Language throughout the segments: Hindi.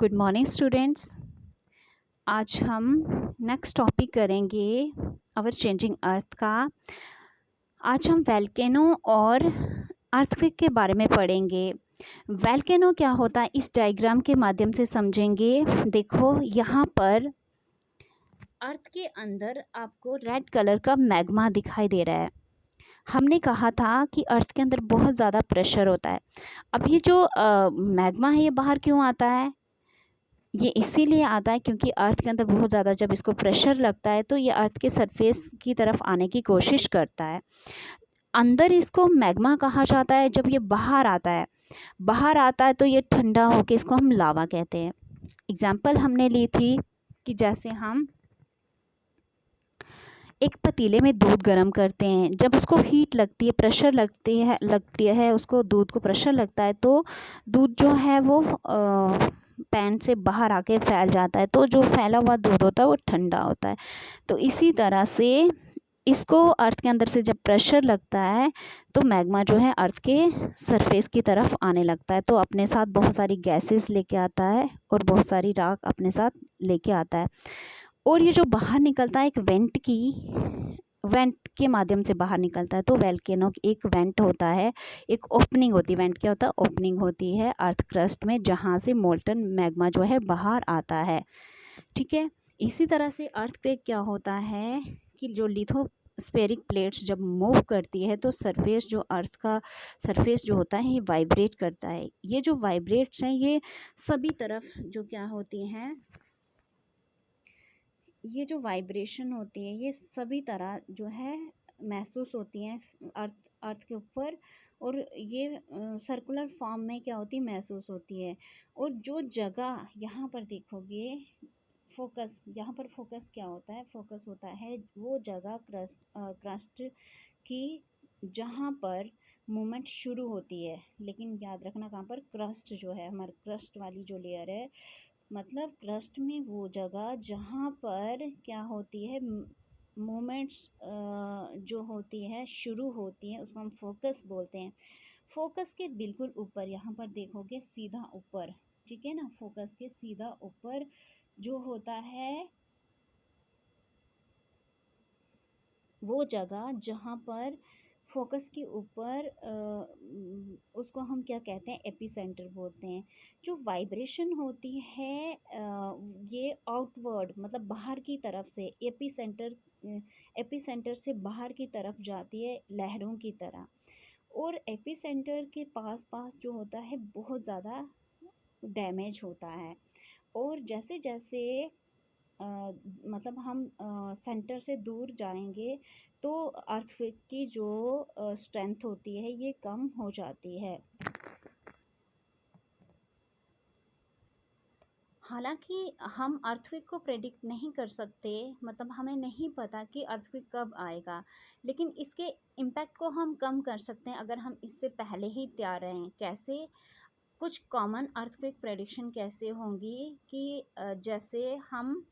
Good morning students. आज हम नेक्स्ट टॉपिक करेंगे आवर चेंजिंग अर्थ का। आज हम वोल्केनो और अर्थक्वेक के बारे में पढ़ेंगे। वोल्केनो क्या होता है इस डायग्राम के माध्यम से समझेंगे। देखो यहाँ पर अर्थ के अंदर आपको रेड कलर का मैग्मा दिखाई दे रहा है। हमने कहा था कि अर्थ के अंदर बहुत ज़्यादा प्रेशर होता है। अब ये जो मैग्मा है ये बाहर क्यों आता है? ये इसीलिए आता है क्योंकि अर्थ के अंदर बहुत ज़्यादा जब इसको प्रेशर लगता है तो ये अर्थ के सरफेस की तरफ आने की कोशिश करता है। अंदर इसको मैग्मा कहा जाता है। जब ये बाहर आता है तो ये ठंडा होकर इसको हम लावा कहते हैं। एग्जाम्पल हमने ली थी कि जैसे हम एक पतीले में दूध गर्म करते हैं, जब उसको हीट लगती है, प्रेशर लगती है उसको, दूध को प्रेशर लगता है तो दूध जो है वो पैन से बाहर आके फैल जाता है। तो जो फैला हुआ दूध होता है वो ठंडा होता है। तो इसी तरह से इसको अर्थ के अंदर से जब प्रेशर लगता है तो मैग्मा जो है अर्थ के सरफेस की तरफ आने लगता है। तो अपने साथ बहुत सारी गैसेस लेके आता है और बहुत सारी राख अपने साथ लेके आता है। और ये जो बाहर निकलता है एक वेंट के माध्यम से बाहर निकलता है। तो वोल्केनो एक वेंट होता है, एक ओपनिंग होती है। वेंट क्या होता है? ओपनिंग होती है अर्थ क्रस्ट में, जहाँ से मोल्टन मैग्मा जो है बाहर आता है। ठीक है। इसी तरह से अर्थक्वेक क्या होता है कि जो लिथोस्फेरिक प्लेट्स जब मूव करती है तो सरफेस जो अर्थ का सरफेस जो होता है ये वाइब्रेट करता है। ये जो वाइब्रेट्स हैं ये सभी तरफ जो क्या होती हैं, ये जो वाइब्रेशन होती है ये सभी तरह जो है महसूस होती हैं अर्थ के ऊपर। और ये सर्कुलर फॉर्म में क्या होती है, महसूस होती है। और जो जगह यहाँ पर देखोगे फोकस, यहाँ पर फोकस क्या होता है? फोकस होता है वो जगह क्रस्ट की जहाँ पर मूवमेंट शुरू होती है। लेकिन याद रखना कहाँ पर? क्रस्ट जो है, हमारे क्रस्ट वाली जो लेयर है, मतलब क्रस्ट में वो जगह जहाँ पर क्या होती है, मोमेंट्स जो होती है शुरू होती है, उसको हम फोकस बोलते हैं। फोकस के बिल्कुल ऊपर यहाँ पर देखोगे सीधा ऊपर, ठीक है ना, फोकस के सीधा ऊपर जो होता है वो जगह जहाँ पर फोकस के ऊपर उसको हम क्या कहते हैं? एपिसेंटर बोलते हैं। जो वाइब्रेशन होती है ये आउटवर्ड मतलब बाहर की तरफ से एपिसेंटर से बाहर की तरफ जाती है लहरों की तरह। और एपिसेंटर के पास जो होता है बहुत ज़्यादा डैमेज होता है। और जैसे जैसे मतलब हम सेंटर से दूर जाएंगे तो अर्थक्वेक की जो स्ट्रेंथ होती है ये कम हो जाती है। हालांकि हम अर्थक्वेक को प्रेडिक्ट नहीं कर सकते, मतलब हमें नहीं पता कि अर्थक्वेक कब आएगा, लेकिन इसके इम्पैक्ट को हम कम कर सकते हैं अगर हम इससे पहले ही तैयार रहें। कैसे? कुछ कॉमन अर्थक्वेक प्रेडिक्शन कैसे होंगी कि जैसे हम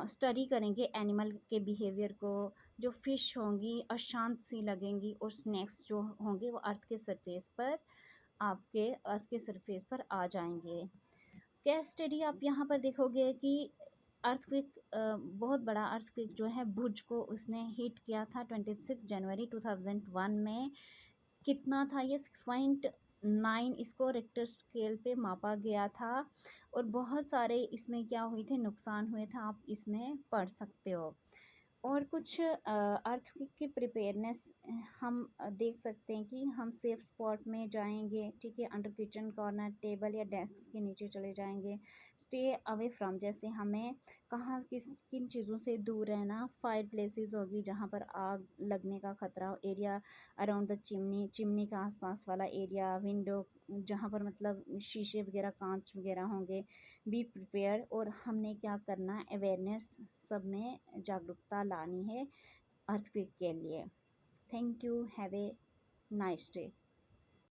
स्टडी करेंगे एनिमल के बिहेवियर को। जो फिश होंगी अशांत सी लगेंगी और स्नैक्स जो होंगे वो आपके अर्थ के सरफेस पर आ जाएंगे। केस स्टडी आप यहाँ पर देखोगे कि अर्थक्वेक बहुत बड़ा अर्थक्वेक जो है भुज को उसने हिट किया था 26 जनवरी 2001 में। कितना था ये? 6.9 इसको रिक्टर स्केल पे मापा गया था। और बहुत सारे इसमें क्या हुए थे, नुकसान हुए थे, आप इसमें पढ़ सकते हो। और कुछ अर्थक्वेक की प्रिपेयरनेस हम देख सकते हैं कि हम सेफ स्पॉट में जाएंगे, ठीक है, अंडर किचन कॉर्नर, टेबल या डेस्क के नीचे चले जाएंगे। स्टे अवे फ्रॉम, जैसे हमें कहाँ किन चीज़ों से दूर रहना। फायर प्लेसेस होगी जहाँ पर आग लगने का खतरा हो, एरिया अराउंड द चिमनी के आसपास वाला एरिया, विंडो जहाँ पर मतलब शीशे वगैरह कांच वगैरह होंगे। Be prepare. और हमने क्या करना है? अवेयरनेस, सब में जागरूकता लानी है अर्थक्वेक के लिए। Thank you. Have a nice day.